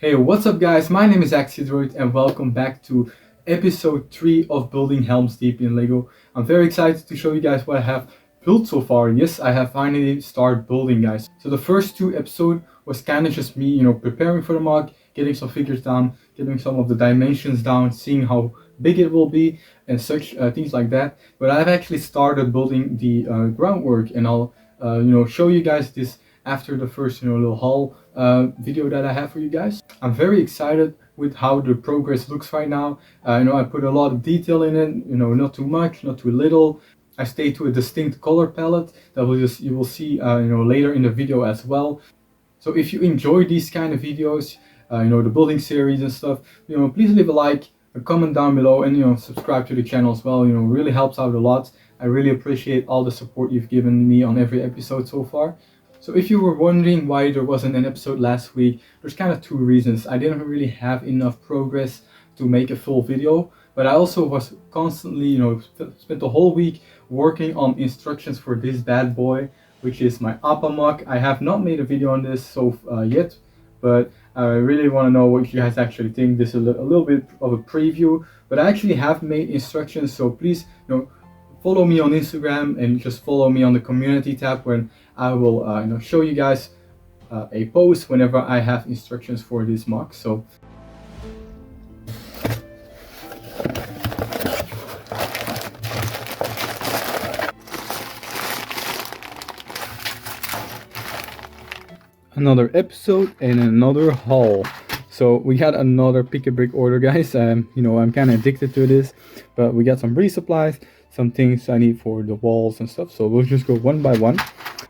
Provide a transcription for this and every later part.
Hey, what's up guys? My name is Axidroid and welcome back to episode 3 of building Helms Deep in Lego. I'm very excited to show you guys what I have built so far. Yes, I have finally started building, guys. So the first 2 episodes was kind of just me, preparing for the mod, getting some figures down, getting some of the dimensions down, seeing how big it will be and such things like that. But I've actually started building the groundwork, and I'll show you guys this after the first little haul video that I have for you guys. I'm very excited with how the progress looks right now. I put a lot of detail in it, not too much, not too little. I stay to a distinct color palette that you will see later in the video as well. So if you enjoy these kind of videos, the building series and stuff, please leave a like, a comment down below, and subscribe to the channel as well. Really helps out a lot. I really appreciate all the support you've given me on every episode so far. So if you were wondering why there wasn't an episode last week, there's kind of 2 reasons. I didn't really have enough progress to make a full video, but I also was constantly, spent the whole week working on instructions for this bad boy, which is my Appa mock. I have not made a video on this yet, but I really want to know what you guys actually think. This is a little bit of a preview, but I actually have made instructions, so please, follow me on Instagram and just follow me on the community tab when I will show you guys a post whenever I have instructions for this mock. So another episode and another haul. So we got another pick a brick order, guys. I'm kind of addicted to this, but we got some resupplies, some things I need for the walls and stuff. So we'll just go one by one.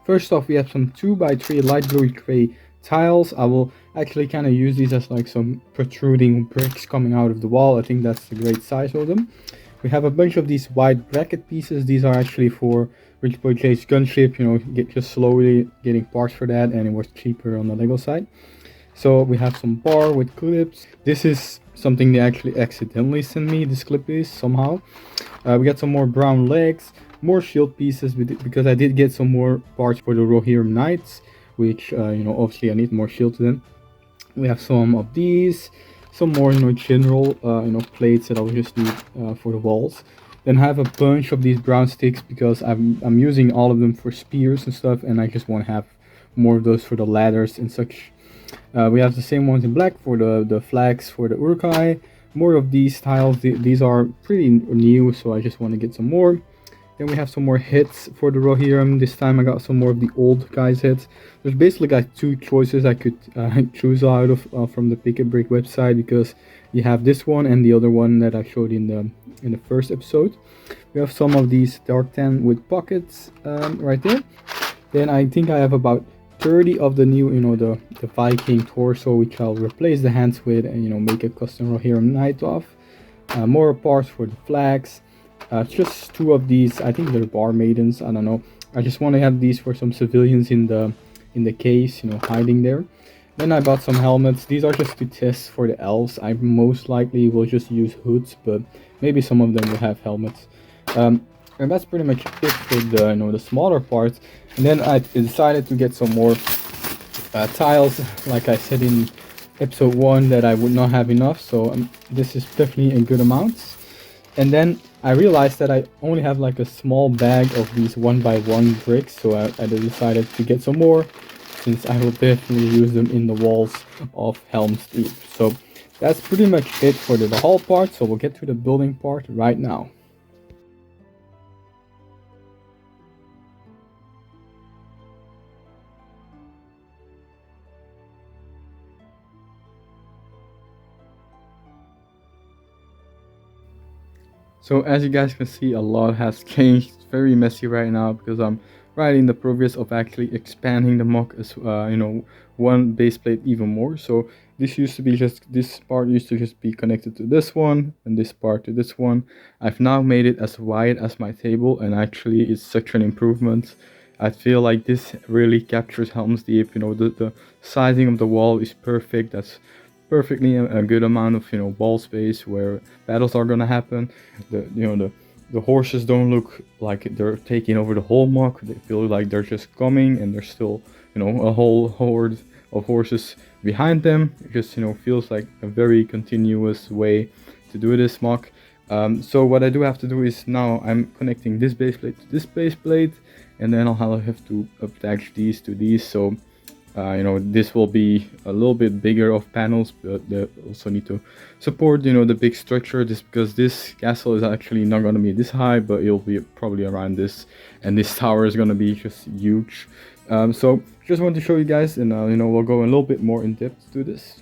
First off, we have some 2x3 light blue gray tiles. I will actually kind of use these as like some protruding bricks coming out of the wall. I think that's a great size for them. We have a bunch of these white bracket pieces. These are actually for Rich Boy Jay's gunship, just slowly getting parts for that, and it was cheaper on the Lego side. So we have some bar with clips. This is something they actually accidentally sent me, this clip is somehow. We got some more brown legs, more shield pieces because I did get some more parts for the Rohirrim Knights, which obviously I need more shield to them. We have some of these, some more general plates that I'll just need for the walls. Then I have a bunch of these brown sticks because I'm using all of them for spears and stuff, and I just want to have more of those for the ladders and such. We have the same ones in black for the flags for the Urkai. More of these tiles. These are pretty new, so I just want to get some more. Then we have some more hits for the Rohirrim. This time I got some more of the old guys hits. There's basically like 2 choices I could choose out of from the Pick a Brick website, because you have this one and the other one that I showed in the first episode. We have some of these dark tan with pockets right there. Then I think I have about 30 of the new, the Viking torso, which I'll replace the hands with and make a custom Rohirrim Knight off. More parts for the flags. Just 2 of these. I think they're bar maidens. I don't know. I just want to have these for some civilians in the case, hiding there. Then I bought some helmets. These are just to test for the elves. I most likely will just use hoods, but maybe some of them will have helmets. And that's pretty much it for the smaller parts. And then I decided to get some more tiles, like I said in episode 1 that I would not have enough, so this is definitely a good amount. And then I realized that I only have like a small bag of these 1x1 bricks, so I decided to get some more, since I will definitely use them in the walls of Helms Deep. So that's pretty much it for the haul part, so we'll get to the building part right now. So as you guys can see, a lot has changed. It's very messy right now because I'm right in the progress of actually expanding the mock as one base plate even more. So this part used to just be connected to this one, and this part to this one. I've now made it as wide as my table, and actually it's such an improvement. I feel like this really captures Helm's Deep. The sizing of the wall is perfect. That's perfectly a good amount of wall space where battles are gonna happen. The horses don't look like they're taking over the whole mock. They feel like they're just coming, and there's still a whole horde of horses behind them. It just, you know, feels like a very continuous way to do this mock. So what I do have to do is now I'm connecting this base plate to this base plate, and then I'll have to attach these to these. So you know, this will be a little bit bigger of panels, but they also need to support, you know, the big structure, just because this castle is actually not going to be this high, but it'll be probably around this, and this tower is going to be just huge. So just wanted to show you guys, and you know, we'll go a little bit more in depth to this.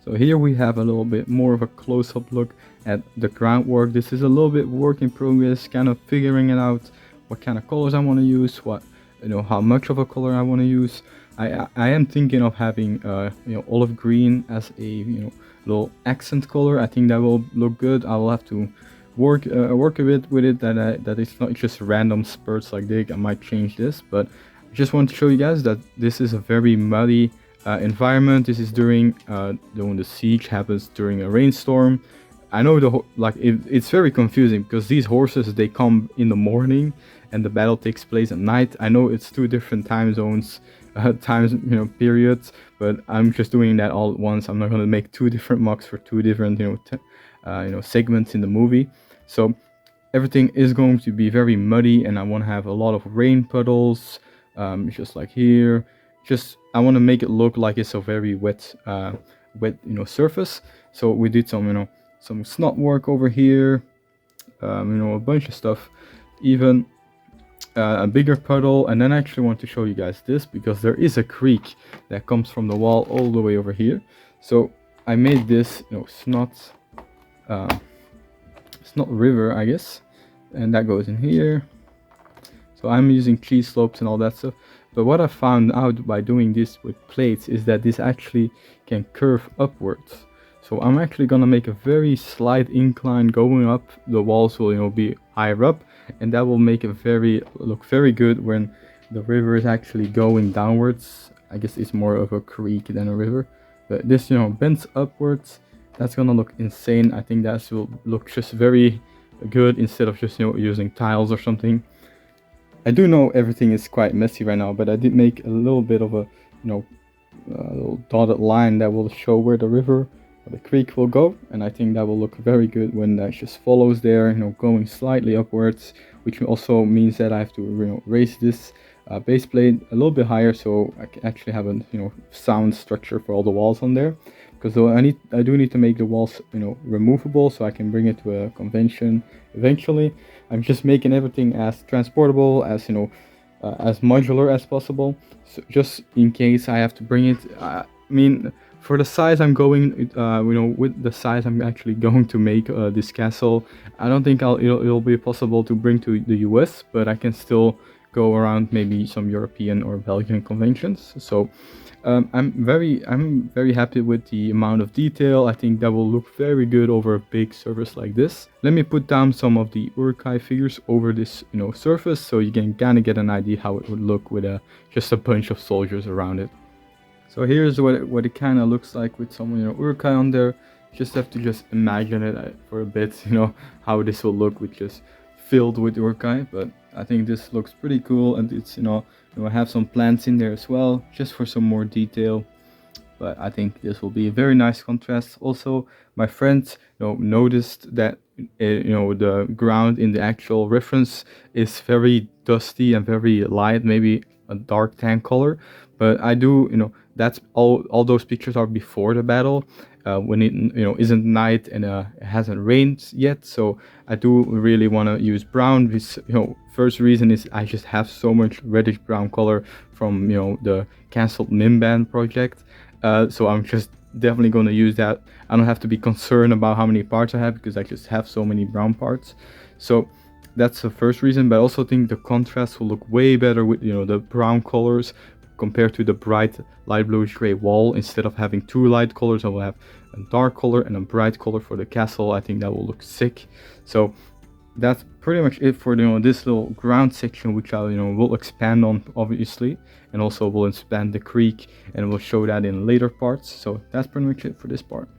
So here we have a little bit more of a close-up look at the groundwork. This is a little bit work in progress, kind of figuring it out, what kind of colors I want to use, what, you know, how much of a color I want to use. I am thinking of having you know, olive green as a, you know, little accent color. I think that will look good. I will have to work a bit with it, that it's not just random spurts like this. I might change this, but I just want to show you guys that this is a very muddy environment. This is during when the siege happens during a rainstorm. I know it's very confusing because these horses, they come in the morning and the battle takes place at night. I know it's 2 different time zones, periods, but I'm just doing that all at once. I'm not going to make 2 different mocks for 2 different segments in the movie. So everything is going to be very muddy, and I want to have a lot of rain puddles, just like here. I want to make it look like it's a very wet surface. So we did some snot work over here, a bunch of stuff, even a bigger puddle. And then I actually want to show you guys this, because there is a creek that comes from the wall all the way over here. So I made this snot river, I guess, and that goes in here. So I'm using cheese slopes and all that stuff. But what I found out by doing this with plates is that this actually can curve upwards. So I'm actually gonna make a very slight incline going up. The walls will be higher up, and that will make it look very good when the river is actually going downwards. I guess it's more of a creek than a river, but this bends upwards. That's gonna look insane. I think that will look just very good instead of just using tiles or something. I do know everything is quite messy right now, but I did make a little bit of a little dotted line that will show where the river or the creek will go, and I think that will look very good when that just follows there, going slightly upwards, which also means that I have to raise this base plate a little bit higher, so I can actually have a sound structure for all the walls on there. Because I do need to make the walls removable, so I can bring it to a convention eventually. I'm just making everything as transportable as as modular as possible, so just in case I have to bring it. I mean, for the size I'm going, with the size I'm actually going to make this castle, I don't think it'll be possible to bring to the US, but I can still go around maybe some European or Belgian conventions. So I'm very happy with the amount of detail. I think that will look very good over a big surface like this. Let me put down some of the Urkai figures over this surface, so you can kind of get an idea how it would look with just a bunch of soldiers around it. So here's what it kind of looks like with some Urkai on there. Just have to imagine it for a bit, how this will look with just filled with Urkai. But I think this looks pretty cool, and it's I have some plants in there as well, just for some more detail. But I think this will be a very nice contrast. Also, my friends noticed that the ground in the actual reference is very dusty and very light, maybe a dark tan color. But I do, that's all those pictures are before the battle, when it isn't night and it hasn't rained yet. So I do really want to use brown. This first reason is I just have so much reddish brown color from the canceled Minban project. So I'm just definitely going to use that. I don't have to be concerned about how many parts I have, because I just have so many brown parts. So that's the first reason. But I also think the contrast will look way better with the brown colors compared to the bright light bluish gray wall. Instead of having 2 light colors, I will have a dark color and a bright color for the castle. I think that will look sick. So that's pretty much it for this little ground section, which I will expand on, obviously, and also will expand the creek, and we'll show that in later parts. So that's pretty much it for this part.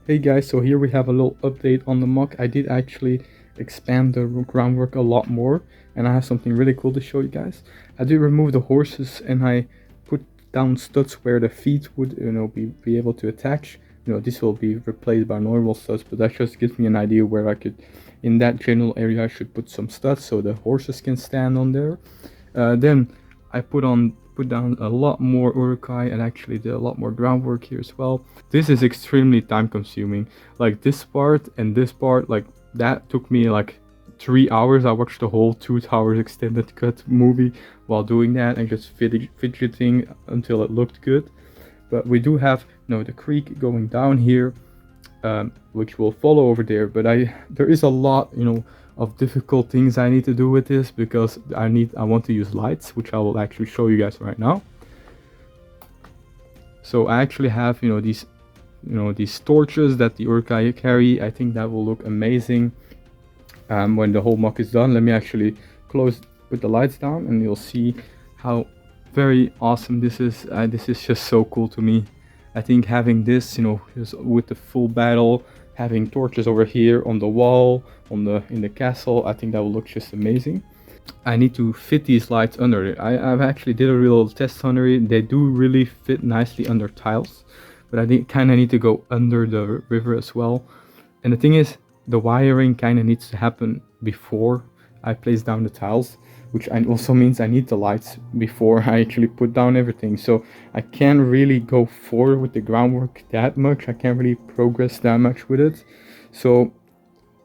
Hey guys, so here we have a little update on the mock. I did actually expand the groundwork a lot more, and I have something really cool to show you guys. I did remove the horses, and I put down studs where the feet would, be able to attach. This will be replaced by normal studs, but that just gives me an idea where I could, in that general area, I should put some studs so the horses can stand on there. Then I put down a lot more urukai and actually did a lot more groundwork here as well. This is extremely time consuming. Like this part and this part, like that took me like 3 hours. I watched the whole 2 hours extended cut movie while doing that and just fidgeting until it looked good. But we do have, the creek going down here, which will follow over there. But there is a lot, of difficult things I need to do with this because I want to use lights, which I will actually show you guys right now. So I actually have, these torches that the urukai carry. I think that will look amazing when the whole mock is done. Let me actually put the lights down and you'll see how very awesome this is. This is just so cool to me. I think having this, just with the full battle, having torches over here on the wall, in the castle, I think that will look just amazing. I need to fit these lights under it. I've actually did a real test under it. They do really fit nicely under tiles, but I kind of need to go under the river as well. And the thing is, the wiring kind of needs to happen before I place down the tiles, which also means I need the lights before I actually put down everything. So I can't really go forward with the groundwork that much. I can't really progress that much with it. So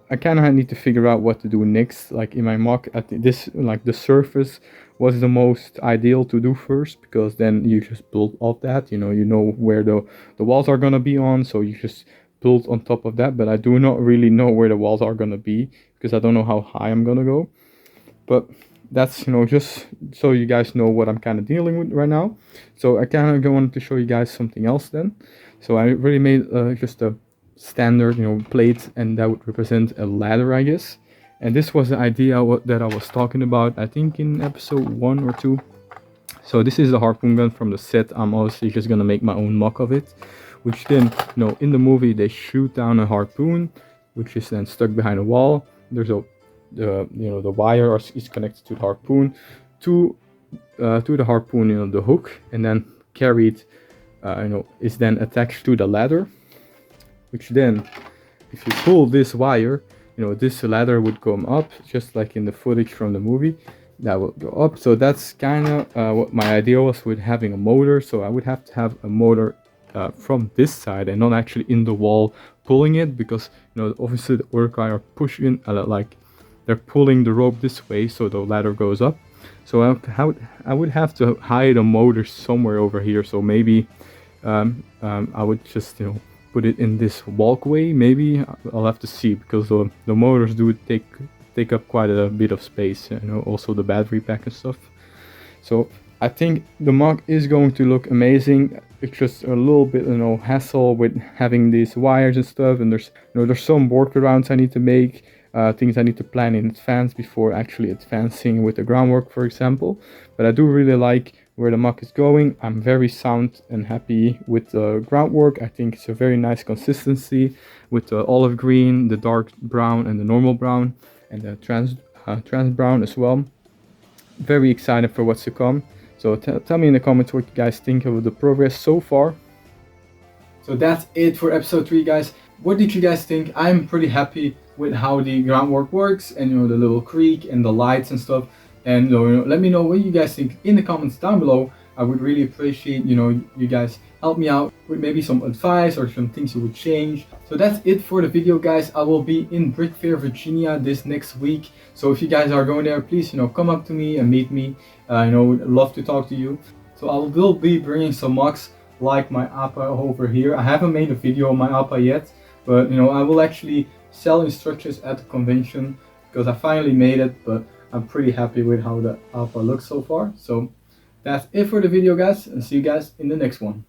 I kind of need to figure out what to do next. Like in my mock, the surface was the most ideal to do first, because then you just build off that. You know where the walls are gonna be on, so you just build on top of that. But I do not really know where the walls are gonna be because I don't know how high I'm gonna go. But that's, just so you guys know what I'm kind of dealing with right now. So I kind of wanted to show you guys something else then. So I really made just a standard, plate, and that would represent a ladder, I guess. And this was the idea that I was talking about, I think in episode 1 or 2. So this is the harpoon gun from the set. I'm obviously just gonna make my own mock of it, which then, in the movie they shoot down a harpoon, which is then stuck behind a wall. There's the wire is connected to the harpoon, to the harpoon, the hook, and then carried, is then attached to the ladder, which then, if you pull this wire, this ladder would come up, just like in the footage from the movie, that would go up. So that's kind of what my idea was with having a motor. So I would have to have a motor from this side and not actually in the wall pulling it, because obviously the urukai are pushing, they're pulling the rope this way, so the ladder goes up. So I would have to hide a motor somewhere over here. So maybe I would just put it in this walkway. Maybe I'll have to see, because the motors do take up quite a bit of space. Also the battery pack and stuff. So I think the mock is going to look amazing. It's just a little bit hassle with having these wires and stuff, and there's some workarounds I need to make. Things I need to plan in advance before actually advancing with the groundwork, for example. But I do really like where the mock is going. I'm very sound and happy with the groundwork. I think it's a very nice consistency with the olive green, the dark brown, and the normal brown, and the trans brown as well. Very excited for what's to come. So tell me in the comments what you guys think of the progress so far. So that's it for episode 3, guys. What did you guys think? I'm pretty happy with how the groundwork works, and the little creek and the lights and stuff. And let me know what you guys think in the comments down below. I would really appreciate you guys help me out with maybe some advice or some things you would change. So that's it for the video, guys. I will be in Brick Fair, Virginia this next week. So if you guys are going there, please come up to me and meet me. Would love to talk to you. So I will be bringing some mocks like my APA over here. I haven't made a video on my APA yet, but I will actually sell instructions at the convention because I finally made it. But I'm pretty happy with how the APA looks so far. So that's it for the video, guys, and see you guys in the next one.